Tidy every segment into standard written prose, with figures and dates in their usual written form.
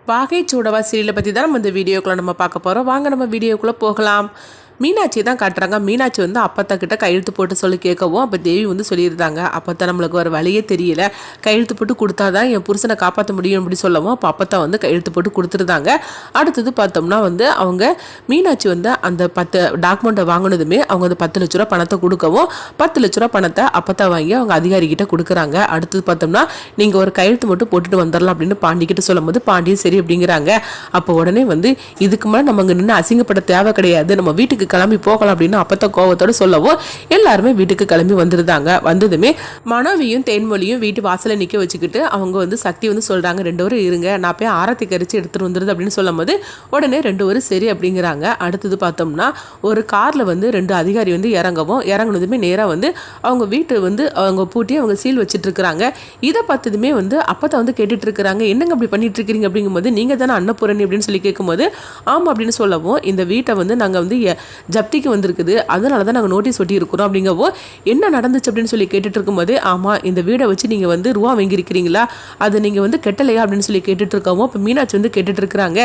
வாகை சூடவா சீரியலை பற்றி தான் நம்ம இந்த வீடியோக்குள்ளே நம்ம பார்க்க போகிறோம். வாங்க நம்ம வீடியோக்குள்ளே போகலாம். மீனாட்சி தான் காட்டுறாங்க. மீனாட்சி வந்து அப்பத்தா கிட்ட கையெழுத்து போட்டு சொல்லி கேட்கவும் அப்போ தேவி வந்து சொல்லியிருந்தாங்க, அப்பத்தா நம்மளுக்கு ஒரு வழியே தெரியல, கையெழுத்து போட்டு கொடுத்தா தான் என் புருஷனை காப்பாற்ற முடியும் அப்படி சொல்லவும் அப்போ அப்பத்தா வந்து கையெழுத்து போட்டு கொடுத்துருந்தாங்க. அடுத்தது பார்த்தோம்னா வந்து அவங்க மீனாட்சி வந்து அந்த 10 டாக்குமெண்ட்டை வாங்கினதுமே அவங்க வந்து 10 லட்ச ரூபா பணத்தை கொடுக்கவும் 10 லட்ச ரூபா பணத்தை அப்பத்தா வாங்கி அவங்க அதிகாரிகிட்ட கொடுக்குறாங்க. அடுத்தது பார்த்தோம்னா நீங்கள் ஒரு கையெழுத்து மட்டும் போட்டுட்டு வந்துடலாம் அப்படின்னு பாண்டிக்கிட்ட சொல்லும் போது பாண்டியும் சரி அப்படிங்கிறாங்க. அப்போ உடனே வந்து இதுக்கு மேலே நம்ம அங்கே நின்று அசிங்கப்பட தேவை கிடையாது, நம்ம வீட்டுக்கு கிளம்பி போகலாம் அப்படின்னு அப்பத்த கோவத்தோட சொல்லவும் எல்லாருமே வீட்டுக்கு கிளம்பி வந்துருந்தாங்க. வந்ததுமே மனைவியும் தேன்மொழியும் வீட்டு வாசலை நிற்க வச்சுக்கிட்டு அவங்க வந்து சக்தி வந்து சொல்றாங்க, 2 பேரும் இருங்க, நான் போய் ஆரத்தி கரிச்சு எடுத்துட்டு வந்துருது அப்படின்னு சொல்லும் போது உடனே 2 பேரும் சரி அப்படிங்கிறாங்க. அடுத்தது பார்த்தோம்னா ஒரு கார்ல வந்து 2 அதிகாரி வந்து இறங்குனதுமே நேராக வந்து அவங்க வீட்டு வந்து அவங்க பூட்டி அவங்க சீல் வச்சுட்டு இருக்கிறாங்க. இதை பார்த்ததுமே வந்து அப்பத்தை வந்து கேட்டுட்டு இருக்கிறாங்க, என்னங்க அப்படி பண்ணிட்டு இருக்கிறீங்க அப்படிங்கும்போது நீங்க தானே அன்னபூரணி அப்படின்னு சொல்லி கேட்கும்போது ஆமா அப்படின்னு சொல்லவும் இந்த வீட்டை வந்து நாங்கள் வந்து ஜப்திக்கு வந்திருக்குது, அதனால தான் நாங்கள் நோட்டீஸ் ஒட்டி இருக்கிறோம் அப்படிங்கவோ என்ன நடந்துச்சு அப்படின்னு சொல்லி கேட்டுட்டு இருக்கும்போது ஆமாம் இந்த வீடை வச்சு நீங்கள் வந்து ரூபா வாங்கியிருக்கிறீங்களா, அது நீங்கள் வந்து கெட்டலையா அப்படின்னு சொல்லி கேட்டுட்டு இருக்கவும் இப்போ மீனாட்சி வந்து கேட்டுட்டு இருக்கிறாங்க,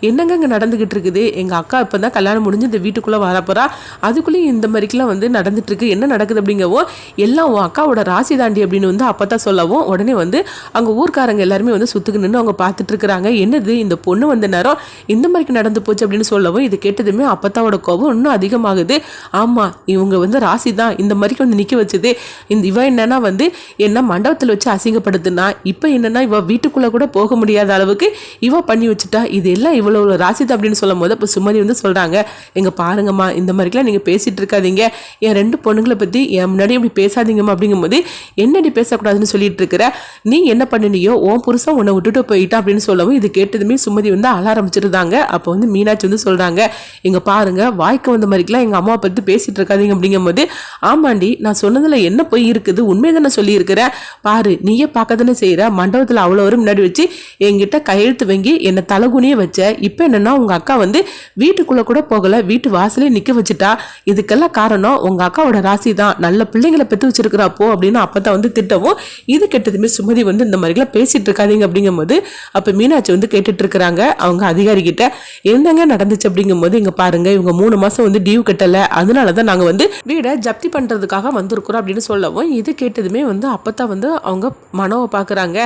என்னங்க இங்கே நடந்துகிட்டு இருக்குது, எங்கள் அக்கா இப்போ தான் கல்யாணம் முடிஞ்சு இந்த வீட்டுக்குள்ளே வரப்போறா, அதுக்குள்ளேயும் இந்த மாதிரிக்கெல்லாம் வந்து நடந்துட்டு இருக்கு, என்ன நடக்குது அப்படிங்கவோ எல்லாம் உன் அக்காவோட ராசி தாண்டி அப்படின்னு வந்து அப்போ தான் சொல்லவும் உடனே வந்து அங்கே ஊர்க்காரங்க எல்லாருமே வந்து சுத்துக்கு நின்று அவங்க பார்த்துட்டு இருக்கிறாங்க, என்னது இந்த பொண்ணு வந்த நேரம் இந்த மாதிரி நடந்து போச்சு அப்படின்னு சொல்லவும் இது கேட்டதுமே அப்பத்தாவோட கோபம் இன்னும் அதிகமாகுது. ஆமா இவங்க வந்து ராசி தான் இந்த மாதிரி வந்து நிக்க வச்சது, இந்த இவ என்னன்னா வந்து என்ன மண்டபத்தில் வச்சு அசிங்கப்படுத்துனா இப்போ என்னன்னா இவ வீட்டுக்குள்ள கூட போக முடியாத அளவுக்கு இவ பண்ணி வச்சுட்டா, இது எல்லாம் இவ்வளவு ராசி தான் அப்படின்னு சொல்லும் போது இப்போ சுமதி வந்து சொல்றாங்க, எங்க பாருங்கம்மா இந்த மாதிரிலாம் நீங்க பேசிட்டு இருக்காதீங்க, என் 2 பொண்ணுங்களை பத்தி என் முன்னாடி இப்படி பேசாதீங்கம்மா அப்படிங்கும்போது என்னடி பேசக்கூடாதுன்னு சொல்லிட்டு இருக்கிற, நீ என்ன பண்ணினியோ உன் புருஷன் உன்னை விட்டுட்டு போயிட்டா அப்படின்னு சொல்லவும் இது கேட்டதுமே சுமதி வந்து அழ ஆரம்பிச்சிருந்தாங்க. அப்போ வந்து மீனாட்சி வந்து சொல்றாங்க, எங்க பாருங்க வாய்க்கு வந்த மாதிரிலாம் எங்க அம்மாவை பத்தி பேசிட்டு இருக்காதீங்க அப்படிங்கும்போது ஆமாண்டி நான் சொன்னதுல என்ன போய் இருக்குது, உண்மைதானே சொல்லி இருக்கிற, பாரு நீயே பார்க்கதானே செய்யற, மண்டபத்தில் அவ்வளோ ஒரு முன்னாடி வச்சு என்கிட்ட கையெழுத்து வாங்கி என்னை தலகுனியே வச்ச, இப்போ என்னன்னா உங்க அக்கா வந்து வீட்டுக்குள்ள கூட போகல, வீட்டு வாசலே நிக்க வச்சுட்டா, இதுக்கெல்லாம் காரணம் உங்க அக்காவோட ராசி தான், நல்ல பிள்ளைங்களை பெற்று வச்சிருக்கிறப்போ அப்படின்னு அப்பதான் வந்து திட்டவும் இது கெட்டதுமே சுமதி வந்து இந்த மாதிரிலாம் பேசிட்டு இருக்காதீங்க அப்படிங்கும்போது அப்ப மீனாட்சி வந்து கேட்டுட்டு இருக்கிறாங்க அவங்க அதிகாரி கிட்ட, என்னங்க நடந்துச்சு அப்படிங்கும்போது இங்க பாருங்க இவங்க 3 மாசம் வந்து டியூ கட்டல, அதனாலதான் நாங்க வந்து வீடை ஜப்தி பண்றதுக்காக வந்திருக்கிறோம் அப்படின்னு சொல்லவும் இது கேட்டதுமே வந்து அப்பதான் வந்து அவங்க மனோவை பாக்குறாங்க,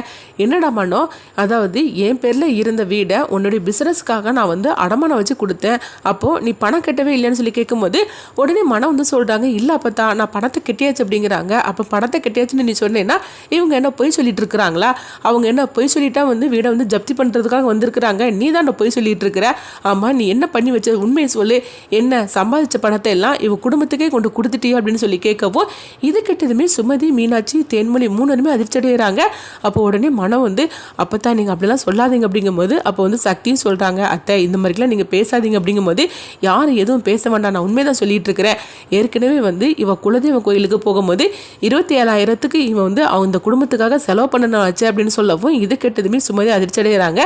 என்னடா மனோ, அதாவது என் பேர்ல இருந்த வீடை உன்னுடைய பிசினஸ்க்காக நான் வந்து அடமானம் வச்சு கொடுத்தேன், அப்போ நீ பணம் கட்டவே இல்லைன்னு சொல்லி கேட்கும்போது உடனே மனம் வந்து சொல்றாங்க, இல்ல அப்பத்தா நான் பணத்தை கட்டியாச்சு அப்படிங்கிறாங்க. அப்ப பணத்தை கட்டியாச்சுன்னு நீ சொன்னேன்னா இவங்க என்ன பொய் சொல்லிட்டு இருக்கிறாங்களா, அவங்க என்ன பொய் சொல்லிட்டா வந்து வீடை வந்து ஜப்தி பண்றதுக்காக வந்திருக்கிறாங்க, நீ தான் பொய் சொல்லிட்டு இருக்கிற, ஆமா நீ என்ன பண்ணி வச்ச உண்மையை சொல்லு, என்ன சம்பாதிச்ச பணத்தை எல்லாம் இவ குடும்பத்துக்கே கொண்டு கொடுத்துட்டியோ அப்படின்னு சொல்லி கேட்கவும் இது கிட்டதுமே சுமதி மீனாட்சி தேன்மொழி 3 அதிர்ச்சி அடைகிறாங்க. அப்போ உடனே மனம் வந்து அப்பதான் நீங்க அப்படிலாம் சொல்லாதீங்க அப்படிங்கும்போது அப்போ வந்து சக்தியும் சொல்றாங்க, அத்தை இந்த மாதிரிலாம் நீங்க பேசாதீங்க அப்படிங்கும்போது யாரும் எதுவும் பேச வேண்டாம், நான் உண்மைதான் சொல்லிட்டு இருக்கிறேன், ஏற்கனவே வந்து இவ குலதெய்வ கோயிலுக்கு போகும்போது 27,000க்கு இவன் வந்து அவங்க குடும்பத்துக்காக செலவு பண்ணாச்சு அப்படின்னு சொல்லவும் இது கேட்டதுமே சுமதி அதிர்ச்சி அடைகிறாங்க.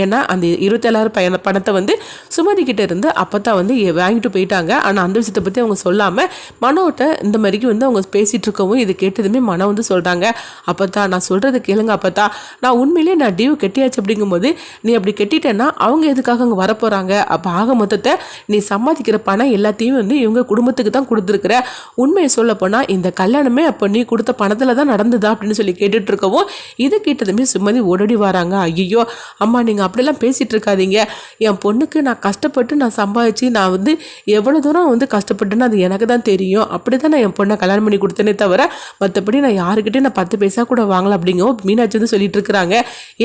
ஏன்னா அந்த 27,000 பணத்தை வந்து சுமதி கிட்ட இருந்து அப்பதான் வந்து வாங்கிட்டு போயிட்டாங்க. ஆனா அந்த விஷயத்தை பத்தி அவங்க சொல்லாம மனோட்ட இந்த மாதிரிக்கு வந்து அவங்க பேசிட்டு இருக்கவும் இது கேட்டதுமே மனம் வந்து சொல்றாங்க, அப்பத்தா நான் சொல்றது கேளுங்க அப்பத்தா, நான் உண்மையிலேயே நான் டியூ கட்டியாச்சு அப்படிங்கும்போது நீ அப்படி கட்டிட்டேன்னா அவங்க எதுக்காக அங்கே வரப்போறாங்க, அப்போ ஆக மொத்தத்தை நீ சம்பாதிக்கிற பணம் எல்லாத்தையும் வந்து இவங்க குடும்பத்துக்கு தான் கொடுத்துருக்குற, உண்மையை சொல்ல போனா இந்த கல்யாணமே அப்போ நீ கொடுத்த பணத்துல தான் நடந்ததா அப்படின்னு சொல்லி கேட்டுட்டு இருக்கவும் இது கேட்டதுமே சுமதி ஓடடி வராங்க, ஐயோ அம்மா நீங்க அப்படிலாம் பேசிட்டு இருக்காதீங்க, என் பொண்ணுக்கு நான் கஷ்டப்பட்டு நான் சம்பாதிச்சு நான் வந்து எவ்வளவு தூரம் வந்து கஷ்டப்பட்டுன்னு அது எனக்கு தான் தெரியும், அப்படிதான் நான் என் பொண்ணை கல்யாணம் பண்ணி கொடுத்தேனே தவிர மற்றபடி நான் யாருக்கிட்டே நான் 10 பைசா கூட வாங்கலாம் அப்படிங்கோ மீனாட்சி வந்து சொல்லிட்டு இருக்கிறாங்க.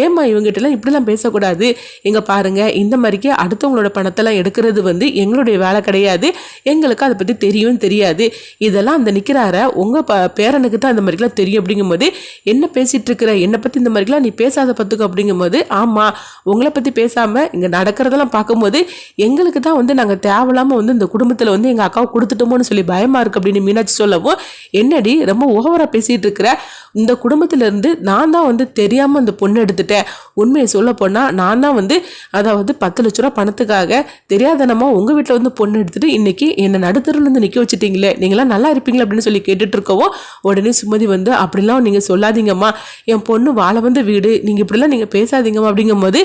ஏமா இவங்ககிட்டலாம் இப்படிலாம் பேசக்கூடாது, எங்க பாருங்க இந்த மாதிரிக்கு அடுத்தவங்களோட பணத்தெல்லாம் எடுக்கிறது வந்து எங்களுடைய வேலை கிடையாது, எங்களுக்கு அதை பற்றி தெரியும் தெரியாது, இதெல்லாம் அந்த நிற்கிறார உங்க பேரனுக்கு தான் இந்த மாதிரிலாம் தெரியும் அப்படிங்கும்போது என்ன பேசிட்டு இருக்கிற, என்னை பற்றி இந்த மாதிரிலாம் நீ பேசாத பத்துக்கு அப்படிங்கும்போது ஆமா உங்களை பற்றி பேசாம இங்கே நடக்கிறதெல்லாம் பார்க்கும்போது எங்களுக்கு தான் வந்து நாங்கள் தேவையில்லாமல் வந்து இந்த குடும்பத்தில் வந்து எங்கள் அக்காவை கொடுத்துட்டோமோன்னு சொல்லி பயமாக இருக்குது அப்படின்னு மீனாட்சி சொல்லவும், என்னடி ரொம்ப ஓவராக பேசிகிட்டு இருக்கிற, இந்த குடும்பத்திலேருந்து நான் தான் வந்து தெரியாமல் அந்த பொண்ணு எடுத்துட்டேன். உண்மையை சொல்ல போனால் நான் தான் வந்து அதாவது 10 லட்ச ரூபா பணத்துக்காக தெரியாதனமா உங்கள் வீட்டில் வந்து பொண்ணு எடுத்துட்டு இன்னைக்கு என்னை நடுத்தருலேருந்து நிற்க வச்சுட்டீங்களே, நீங்களாம் நல்லா இருப்பீங்களா அப்படின்னு சொல்லி கேட்டுட்டு இருக்கவும், உடனே சுமதி வந்து அப்படிலாம் நீங்கள் சொல்லாதீங்கம்மா, என் பொண்ணு வாழ வந்த வீடு, நீங்கள் இப்படிலாம் நீங்கள் பேசாதீங்கம்மா அப்படிங்கும்போது,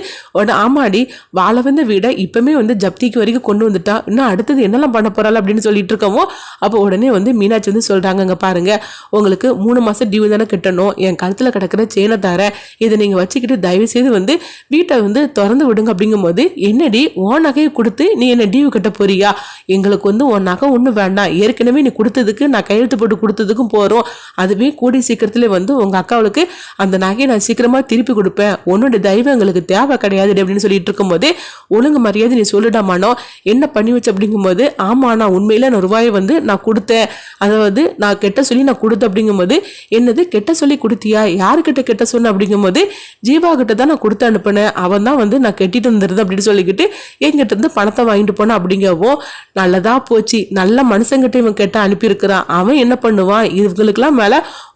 ஆமாடி வாழ வந்த வீடை இப்பவுமே வந்து ஜப்திக்கு வரைக்கும் கொண்டு வந்துட்டா, இன்னும் அடுத்தது என்னெல்லாம் பண்ண போறாள் அப்படின்னு சொல்லிட்டு இருக்கவும், அப்போ உடனே வந்து மீனாட்சி வந்து சொல்றாங்க, அங்கே பாருங்க உங்களுக்கு 3 மாசம் டியூ தானே கட்டணும், என் கழுத்தில் கிடக்கிற சேனை தரேன், இதை நீங்கள் வச்சுக்கிட்டு தயவு செய்து வந்து வீட்டை வந்து திறந்து விடுங்க அப்படிங்கும்போது, என்னடி உன் நகையை கொடுத்து நீ என்ன டியூ கட்ட போறியா, எங்களுக்கு வந்து உன் நகை ஒன்றும் வேண்டாம், ஏற்கனவே நீ கொடுத்ததுக்கு நான் கையெழுத்து போட்டு கொடுத்ததுக்கும் போகிறோம், அதுவே கூடி சீக்கிரத்துல வந்து உங்கள் அக்காவுக்கு அந்த நகையை நான் சீக்கிரமாக திருப்பி கொடுப்பேன், உன்னோட தெய்வம் எங்களுக்கு தேவை கிடையாது அப்படின்னு சொல்லிட்டு இருக்கும்போது, ஒழுங்கு மரியாதை நீ சொல்லிடாமானோ என்ன பண்ணி வச்சு அப்படிங்கும்போது, ஆமா நான் உண்மையில நான் ரூபாயை வந்து நான் கொடுத்தேன், அதாவது நான் கெட்ட சொல்லி நான் கொடுத்தேன் அப்படிங்கும்போது, என்னது கெட்ட சொல்லி கொடுத்தியா, யாருக்கிட்ட கெட்ட சொன்ன அப்படிங்கும்போது, ஜீவா கிட்ட தான் நான் கொடுத்து அனுப்பினேன், அவன் தான் வந்து நான் கெட்டிட்டு வந்துருது அப்படின்னு சொல்லிக்கிட்டு என்கிட்ட இருந்து பணத்தை வாங்கிட்டு போனேன் அப்படிங்கவும், நல்லதா போச்சு, நல்ல மனுஷங்கிட்ட இவன் கெட்ட அனுப்பியிருக்கிறான், அவன் என்ன பண்ணுவான், இவங்களுக்கெல்லாம் மேல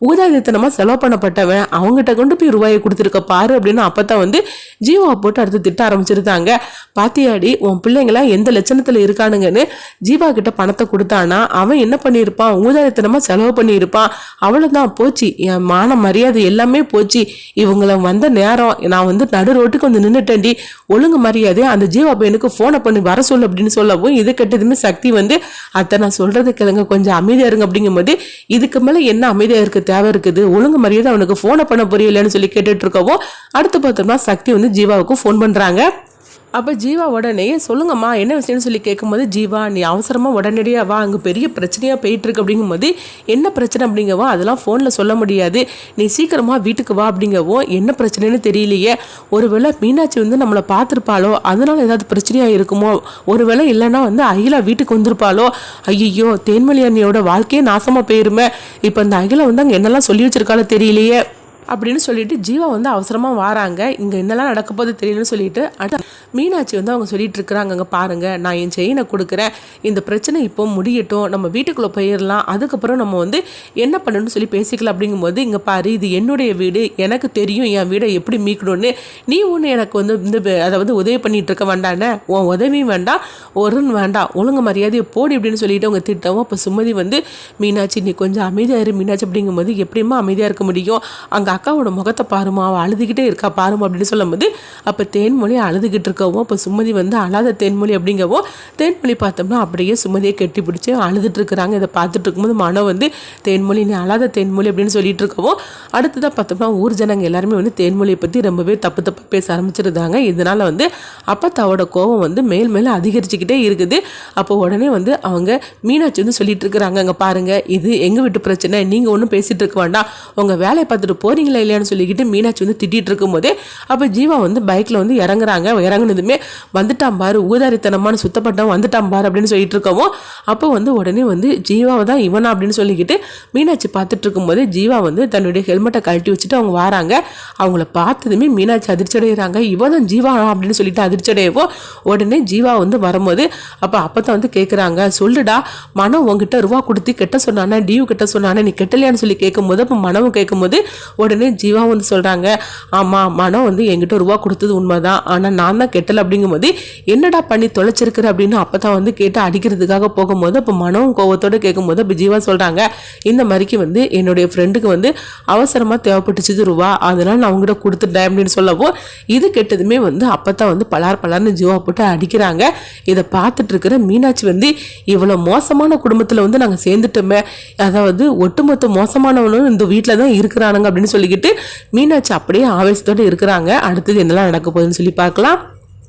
ஊதாரித்தனமா செலவு பண்ணப்பட்டவன், அவங்ககிட்ட கொண்டு போய் ரூபாயை கொடுத்துருக்க பாரு அப்படின்னு அப்பதான் வந்து ஜீவா போட்டு அடுத்து திட்ட ஆரம்பிச்சிருந்தாங்க. பாத்தியாடி உன் பிள்ளைங்களா எந்த லட்சணத்துல இருக்கானுங்கன்னு ஜீவா கிட்ட பணத்தை கொடுத்தானா, அவன் என்ன பண்ணியிருப்பான், ஊதாரித்தனமா செலவு பண்ணியிருப்பான், அவ்வளவுதான் போச்சு, என் மான மரியாதை எல்லாமே போச்சு, இவங்கள வந்த நேரம் நான் வந்து நடு ரோட்டுக்கு வந்து நின்னுட்டேன்டி, ஒழுங்கு மரியாதை அந்த ஜீவா பையனுக்கு போனை பண்ணி வர சொல்லு அப்படின்னு சொல்லவும், இது கெட்டதுமே சக்தி வந்து அத்தை நான் சொல்றது கேளுங்க, கொஞ்சம் அமைதியா இருங்க அப்படிங்கும்போது, இதுக்கு மேல என்ன அமைதியா இருக்க தேவை இருக்குது, ஒழுங்கு மரியாதை அவனுக்கு போனை பண்ண புரியலன்னு சொல்லி கேட்டுட்டு இருக்கவும், அடுத்து பார்த்தோம்னா சக்தி வந்து ஜீவாவுக்கு ஃபோன் பண்றாங்க. அப்போ ஜீவா உடனே சொல்லுங்கம்மா என்ன விஷயம்னு சொல்லி கேட்கும்போது, ஜீவா நீ அவசரமாக உடனடியாக வா, அங்கே பெரிய பிரச்சனையாக போயிட்டுருக்கு அப்படிங்கும்போது, என்ன பிரச்சனை அப்படிங்கவோ அதெல்லாம் ஃபோனில் சொல்ல முடியாது, நீ சீக்கிரமாக வீட்டுக்கு வா அப்படிங்கவோ, என்ன பிரச்சனைன்னு தெரியலையே, ஒருவேளை மீனாட்சி வந்து நம்மளை பார்த்துருப்பாளோ, அதனால ஏதாவது பிரச்சனையாக இருக்குமோ, ஒருவேளை இல்லைன்னா வந்து அகிலா வீட்டுக்கு வந்திருப்பாளோ, ஐயோ தேன்மொழி அண்ணியோட வாழ்க்கையே நாசமாக போயிருமே, இப்போ அந்த அகிலா வந்து அங்கே என்னெல்லாம் சொல்லி வச்சிருக்காளோ தெரியலையே அப்படின்னு சொல்லிட்டு ஜீவா வந்து அவசரமாக வராங்க, இங்கே என்னெல்லாம் நடக்க போது தெரியலன்னு சொல்லிட்டு அடுத்த மீனாட்சி வந்து அவங்க சொல்லிட்டு இருக்கிறாங்க, அங்கே பாருங்க நான் என் செயினை கொடுக்குறேன், இந்த பிரச்சனை இப்போ முடியட்டும், நம்ம வீட்டுக்குள்ளே போயிடலாம், அதுக்கப்புறம் நம்ம வந்து என்ன பண்ணணும்னு சொல்லி பேசிக்கலாம் அப்படிங்கும்போது, இங்கே பாரு இது என்னுடைய வீடு, எனக்கு தெரியும் என் வீடை எப்படி மீக்கணும்னு, நீ ஒன்று எனக்கு வந்து இந்த அதாவது உதவி பண்ணிட்டு இருக்க வேண்டானே, உன் உதவியும் வேண்டாம் ஒருன்னு வேண்டாம், ஒழுங்கு மரியாதையை போடி அப்படின்னு சொல்லிட்டு அவங்க திட்டவும், அப்போ சுமதி வந்து மீனாட்சி நீ கொஞ்சம் அமைதியாக இரு மீனாட்சி அப்படிங்கும்போது, எப்படியுமா அமைதியாக இருக்க முடியும், அங்கே அக்காவோட முகத்தை பாருமா, அவள் அழுதுகிட்டே இருக்கா பாருமா அப்படின்னு சொல்லும்போது, அப்போ தேன்மொழி அழுதுகிட்டு இருக்கவும், அப்போ சுமதி வந்து அழாத தேன்மொழி அப்படிங்கவும், தேன்மொழி பார்த்தோம்னா அப்படியே சுமதியை கெட்டி பிடிச்சி அழுதுட்டு இருக்கிறாங்க. இதை பார்த்துட்டு இருக்கும்போது மனம் வந்து தேன்மொழி நீ அழாத தேன்மொழி அப்படின்னு சொல்லிட்டு இருக்கவும், அடுத்ததான் பார்த்தோம்னா ஊர் ஜனங்க எல்லாருமே வந்து தேன்மொழியை பற்றி ரொம்பவே தப்பு பேச ஆரம்பிச்சிருந்தாங்க. இதனால வந்து அப்பத்தாவோட கோபம் வந்து மேல் மேலே அதிகரிச்சுக்கிட்டே இருக்குது. அப்போ உடனே வந்து அவங்க மீனாட்சி வந்து சொல்லிட்டு இருக்கிறாங்க, அங்கே பாருங்க இது எங்கள் வீட்டு பிரச்சனை, நீங்கள் ஒன்றும் பேசிட்டு இருக்க வேண்டாம், உங்கள் வேலையை பார்த்துட்டு போறீங்களா இல்லையான்னு சொல்லிக்கிட்டு மீனாட்சி வந்து திட்டிட்டு இருக்கும் போதே, அப்போ ஜீவா வந்து பைக்கில் வந்து இறங்குறாங்க. இறங்குனதுமே வந்துட்டான் பாரு ஊதாரித்தனமான சுத்தப்பட்டவன் வந்துட்டான் பாரு அப்படின்னு சொல்லிட்டு இருக்கவும், அப்போ வந்து உடனே வந்து ஜீவாவை தான் இவனா அப்படின்னு சொல்லிக்கிட்டு மீனாட்சி பார்த்துட்டு இருக்கும்போது, ஜீவா வந்து தன்னுடைய ஹெல்மெட்டை கழட்டி வச்சுட்டு அவங்க வராங்க. அவங்கள பார்த்ததுமே மீனாட்சி அதிர்ச்சி அடைகிறாங்க, இவன் தான் ஜீவா அப்படின்னு சொல்லிட்டு அதிர்ச்சி அடையவோ, உடனே ஜீவா வந்து வரும்போது அப்பதான் வந்து கேட்குறாங்க, சொல்லுடா மனம் உங்ககிட்ட ரூபா கொடுத்து கெட்ட சொன்னானே, டியூ கெட்ட சொன்னானே, நீ கெட்டலையான்னு சொல்லி கேட்கும்போது, அப்போ மனமும் கேட்கும்போது உடனே ஜீவா வந்து சொல்றாங்க, ஆமா மனம் வந்து என்கிட்ட ரூபா கொடுத்தது உண்மைதான், ஆனா நான் தான் கெட்டல அப்படிங்கும்போது, என்னடா பண்ணி தொலைச்சிருக்கிற அப்படின்னு அப்பதான் வந்து கேட்டு அடிக்கிறதுக்காக போகும்போது, அப்போ மனம் கோவத்தோட கேட்கும்போது அப்போ ஜீவா சொல்றாங்க, இந்த மாதிரிக்கு வந்து என்னுடைய ஃப்ரெண்டுக்கு வந்து அவசரமா தேவைப்பட்டுச்சு ரூபா, அதனால நான் அவங்ககிட்ட கொடுத்துட்டேன் அப்படின்னு சொல்லவோ, இது கெட்டதுமே வந்து அப்பதான் வந்து பலார்னு ஜீவா போட்டு அடிக்கிறாங்க. இதை பார்த்துட்டு இருக்கிற மீனாட்சி வந்து, இவ்வளவு மோசமான குடும்பத்துல வந்து நாங்க சேர்ந்துட்டோமே, அதாவது ஒட்டுமொத்த மோசமானவனும் இந்த வீட்டுல தான் இருக்கிறானுங்க அப்படின்னு சொல்லிக்கிட்டு மீனாட்சி அப்படியே ஆவேசத்தோடு இருக்கிறாங்க. அடுத்தது என்னெல்லாம் நடக்க போகுதுன்னு சொல்லி பார்க்கலாம்.